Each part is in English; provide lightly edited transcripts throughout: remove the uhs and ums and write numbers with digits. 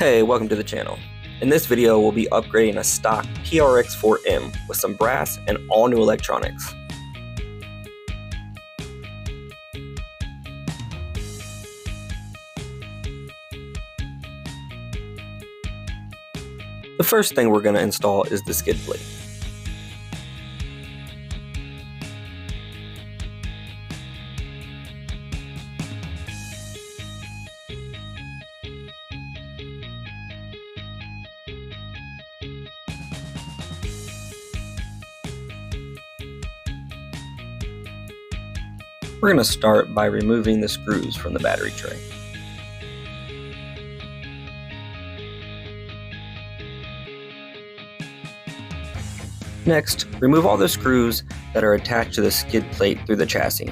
Hey, welcome to the channel. In this video, we'll be upgrading a stock Trx4m with some brass and all new electronics. The first thing we're going to install is the skid plate. We're going to start by removing the screws from the battery tray. Next, remove all the screws that are attached to the skid plate through the chassis.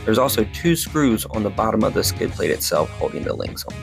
There's also 2 screws on the bottom of the skid plate itself holding the links on.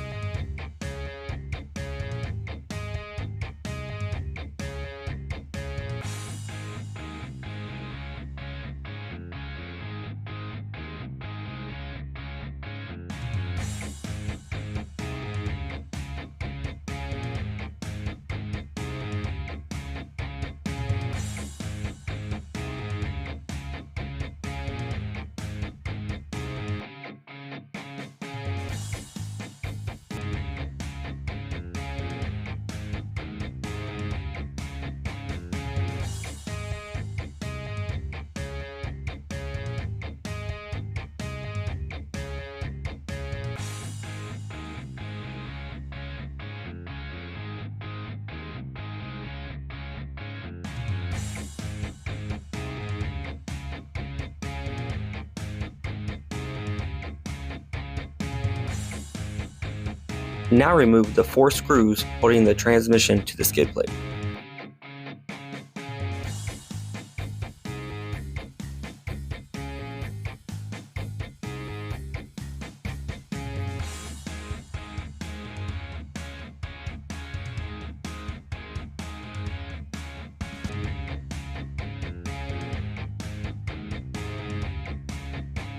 Now remove the 4 screws holding the transmission to the skid plate.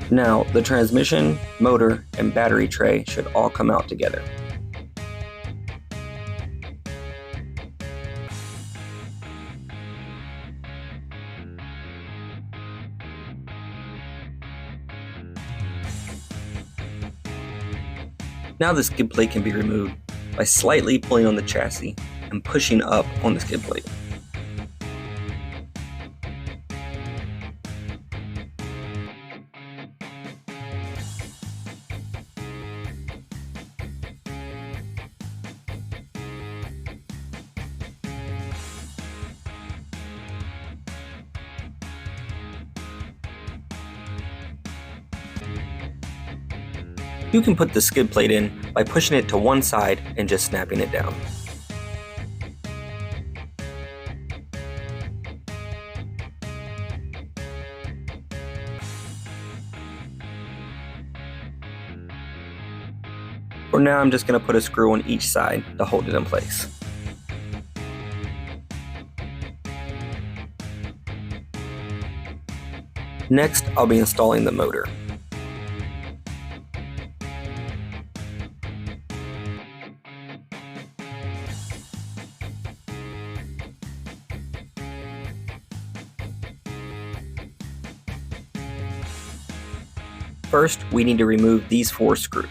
Now, the transmission, motor, and battery tray should all come out together. Now the skid plate can be removed by slightly pulling on the chassis and pushing up on the skid plate. You can put the skid plate in by pushing it to one side and just snapping it down. For now, I'm just going to put a screw on each side to hold it in place. Next, I'll be installing the motor. First, we need to remove these 4 screws.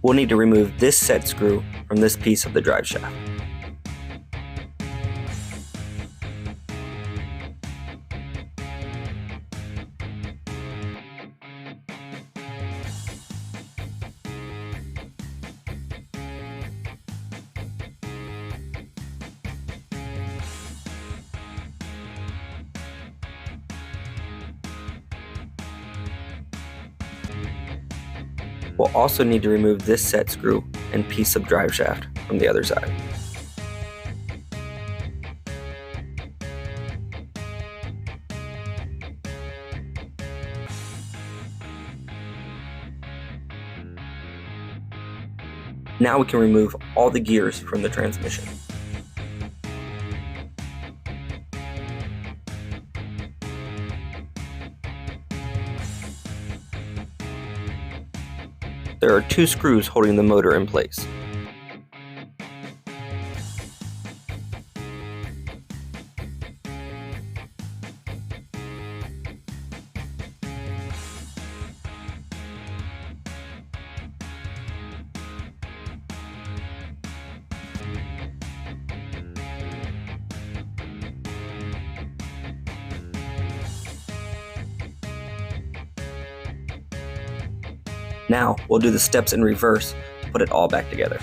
We'll need to remove this set screw from this piece of the drive shaft. We'll also need to remove this set screw and piece of drive shaft from the other side. Now we can remove all the gears from the transmission. There are 2 screws holding the motor in place. Now we'll do the steps in reverse to put it all back together.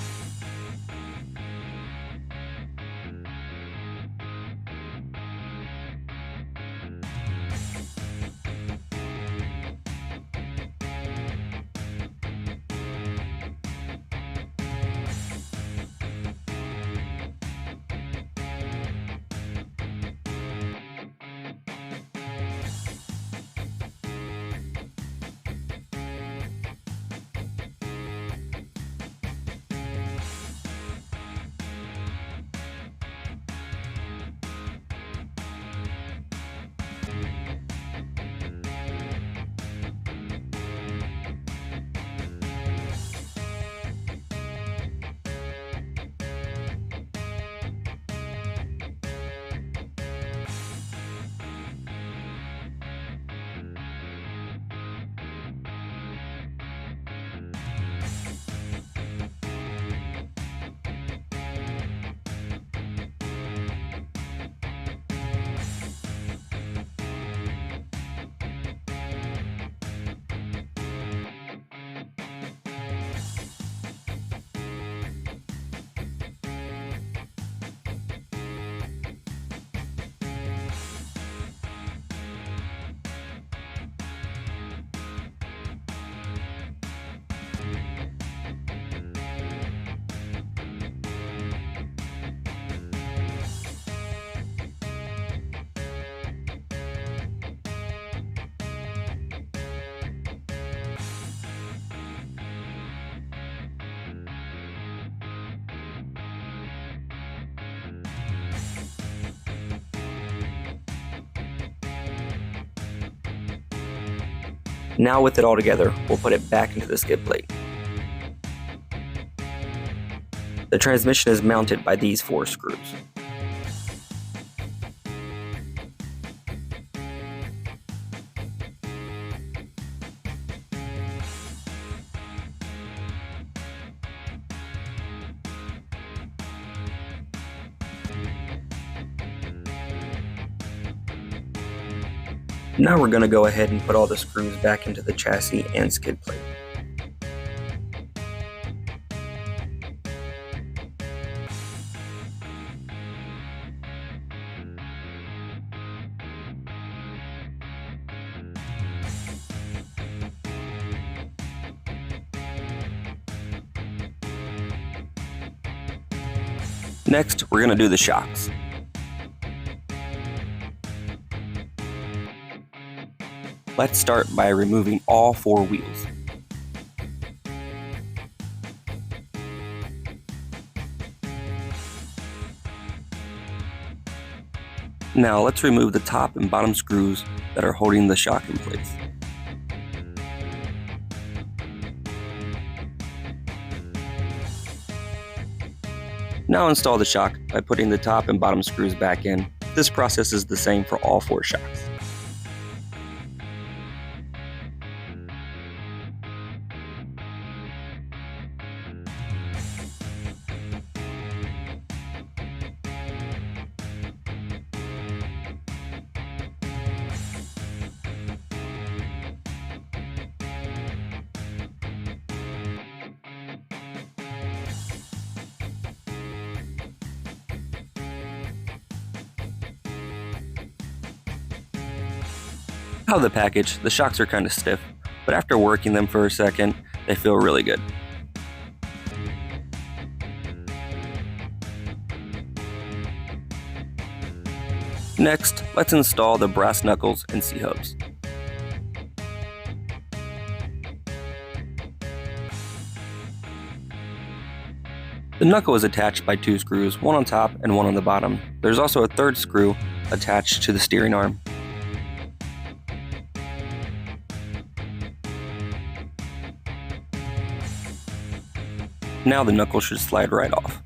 Now with it all together, we'll put it back into the skid plate. The transmission is mounted by these 4 screws. Now we're going to go ahead and put all the screws back into the chassis and skid plate. Next, we're going to do the shocks. Let's start by removing all 4 wheels. Now let's remove the top and bottom screws that are holding the shock in place. Now install the shock by putting the top and bottom screws back in. This process is the same for all 4 shocks. Out of the package, the shocks are kind of stiff, but after working them for a second, they feel really good. Next, let's install the brass knuckles and C-hubs. The knuckle is attached by 2 screws, one on top and one on the bottom. There's also a third screw attached to the steering arm. Now the knuckle should slide right off.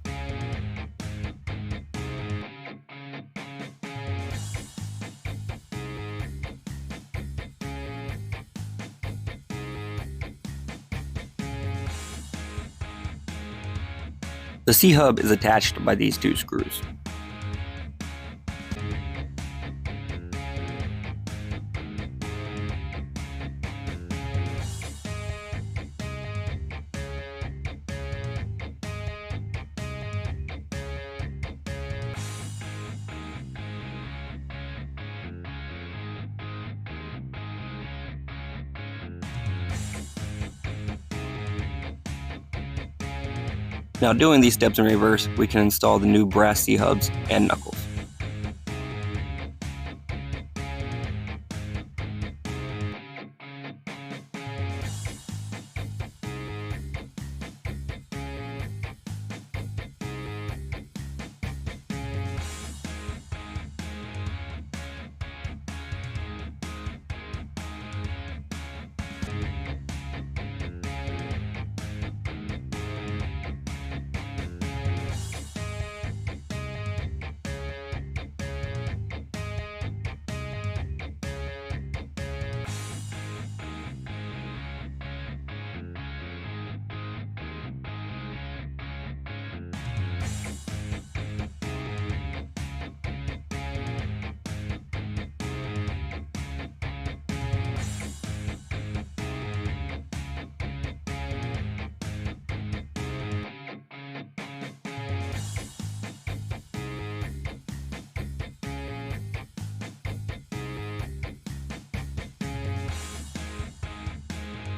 The C-hub is attached by these 2 screws. Now, doing these steps in reverse, we can install the new brass C-hubs and knuckles.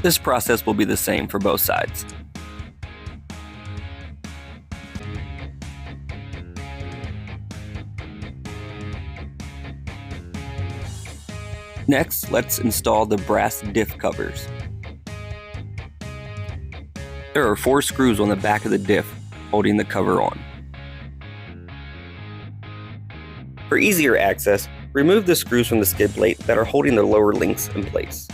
This process will be the same for both sides. Next, let's install the brass diff covers. There are 4 screws on the back of the diff holding the cover on. For easier access, remove the screws from the skid plate that are holding the lower links in place.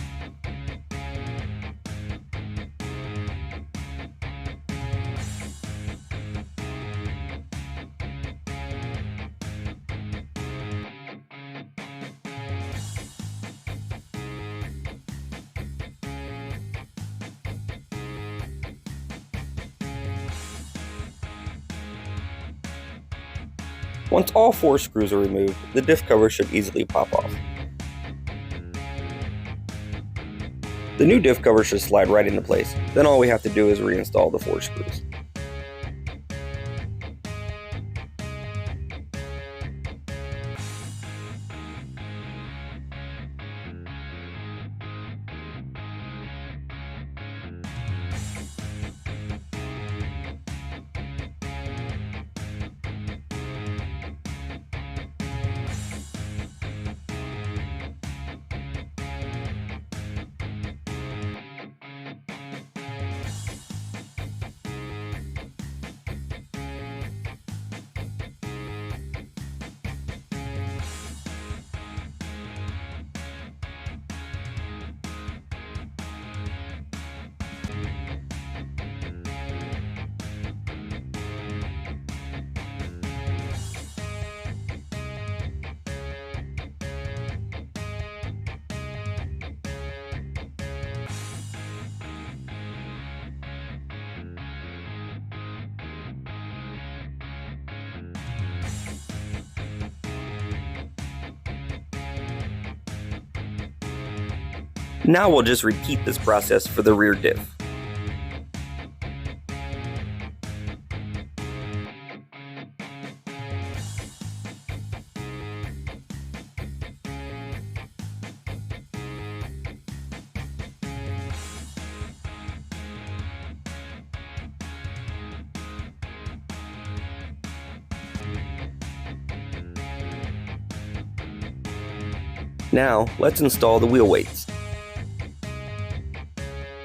Once all 4 screws are removed, the diff cover should easily pop off. The new diff cover should slide right into place, then all we have to do is reinstall the 4 screws. Now we'll just repeat this process for the rear diff. Now, let's install the wheel weights.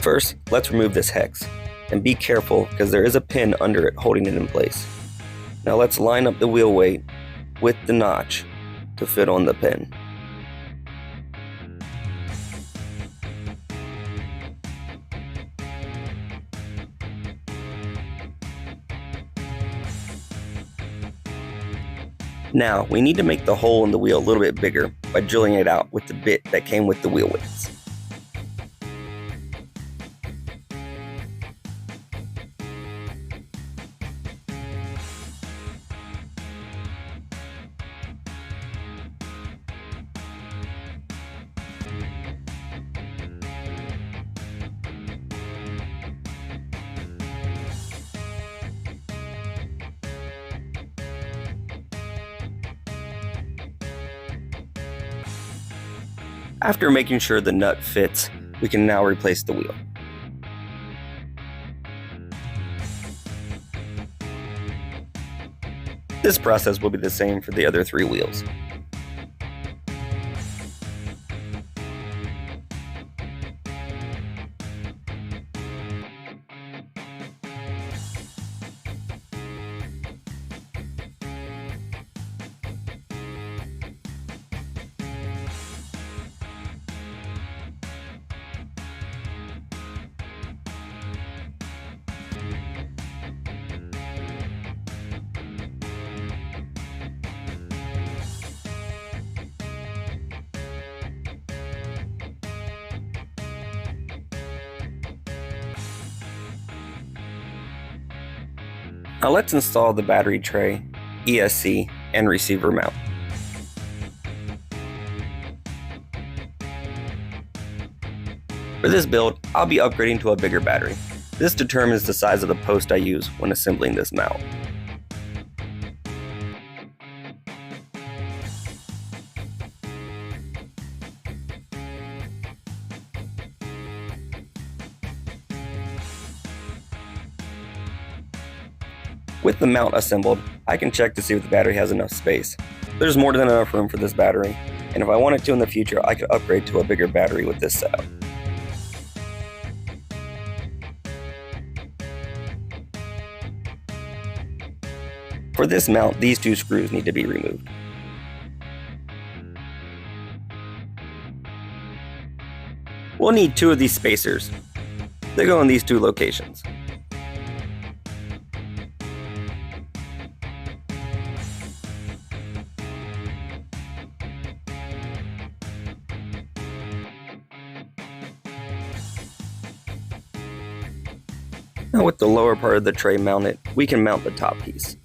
First, let's remove this hex. and be careful because there is a pin under it holding it in place. Now let's line up the wheel weight with the notch to fit on the pin. Now, we need to make the hole in the wheel a little bit bigger by drilling it out with the bit that came with the wheel weights. After making sure the nut fits, we can now replace the wheel. This process will be the same for the other 3 wheels. Now let's install the battery tray, ESC, and receiver mount. For this build, I'll be upgrading to a bigger battery. This determines the size of the post I use when assembling this mount. With the mount assembled, I can check to see if the battery has enough space. There's more than enough room for this battery, and if I wanted to in the future, I could upgrade to a bigger battery with this setup. For this mount, these 2 screws need to be removed. We'll need 2 of these spacers. They go in these 2 locations. Now with the lower part of the tray mounted, we can mount the top piece.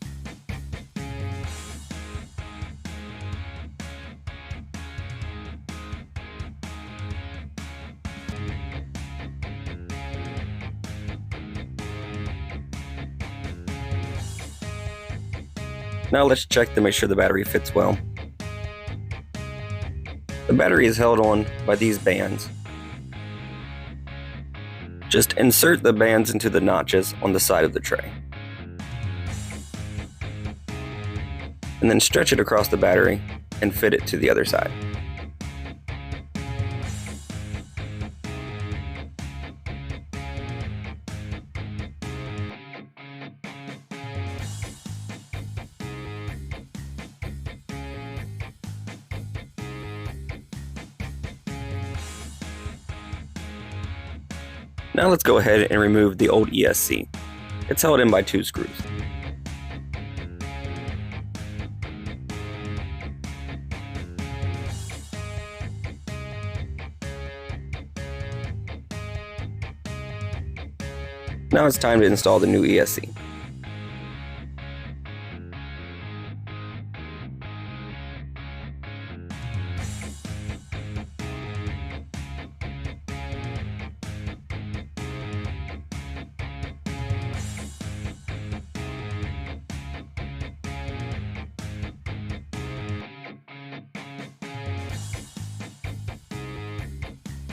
Now let's check to make sure the battery fits well. The battery is held on by these bands. Just insert the bands into the notches on the side of the tray. And then stretch it across the battery and fit it to the other side. Now let's go ahead and remove the old ESC. It's held in by 2 screws. Now it's time to install the new ESC.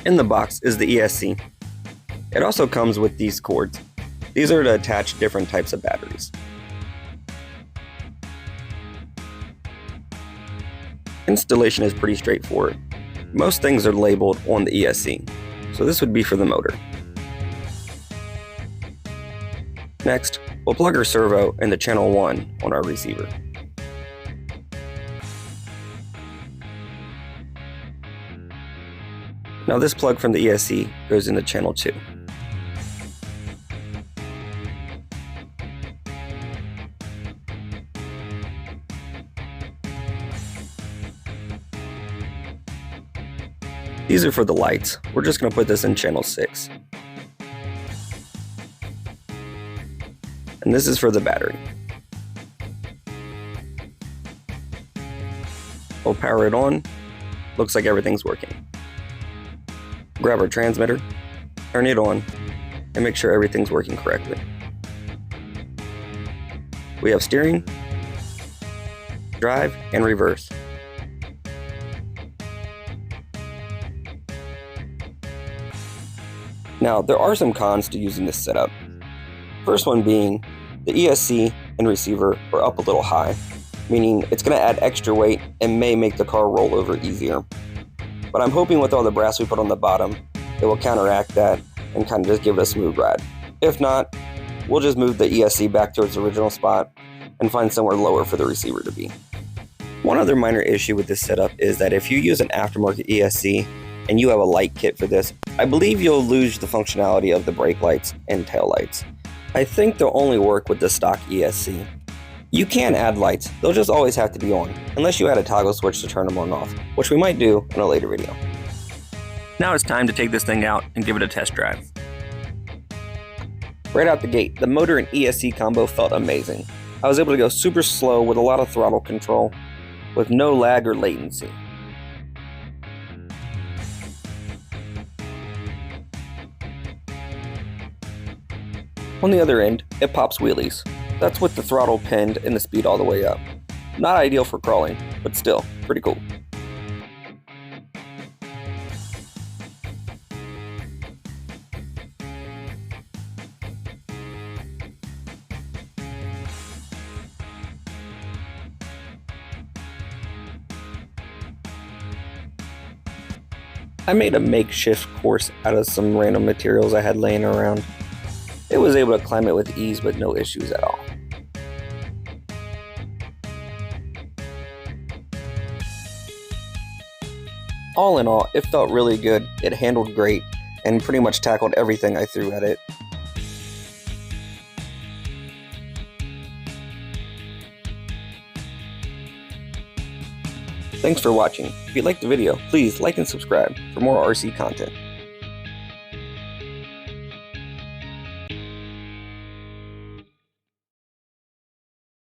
In the box is the ESC. It also comes with these cords. These are to attach different types of batteries. Installation is pretty straightforward. Most things are labeled on the ESC, so this would be for the motor. Next, we'll plug our servo into channel 1 on our receiver. Now this plug from the ESC goes into channel 2. These are for the lights. We're just going to put this in channel 6. And this is for the battery. We'll power it on. Looks like everything's working. Grab our transmitter, turn it on, and make sure everything's working correctly. We have steering, drive, and reverse. Now, there are some cons to using this setup. First one being, the ESC and receiver are up a little high, meaning it's going to add extra weight and may make the car roll over easier. But I'm hoping with all the brass we put on the bottom, it will counteract that and kind of just give it a smooth ride. If not, we'll just move the ESC back to its original spot and find somewhere lower for the receiver to be. One other minor issue with this setup is that if you use an aftermarket ESC and you have a light kit for this, I believe you'll lose the functionality of the brake lights and tail lights. I think they'll only work with the stock ESC. You can add lights, they'll just always have to be on, unless you add a toggle switch to turn them on and off, which we might do in a later video. Now it's time to take this thing out and give it a test drive. Right out the gate, the motor and ESC combo felt amazing. I was able to go super slow with a lot of throttle control, with no lag or latency. On the other end, it pops wheelies. That's with the throttle pinned and the speed all the way up. Not ideal for crawling, but still, pretty cool. I made a makeshift course out of some random materials I had laying around. It was able to climb it with ease with no issues at all. All in all, it felt really good, it handled great, and pretty much tackled everything I threw at it. Thanks for watching. If you liked the video, please like and subscribe for more RC content.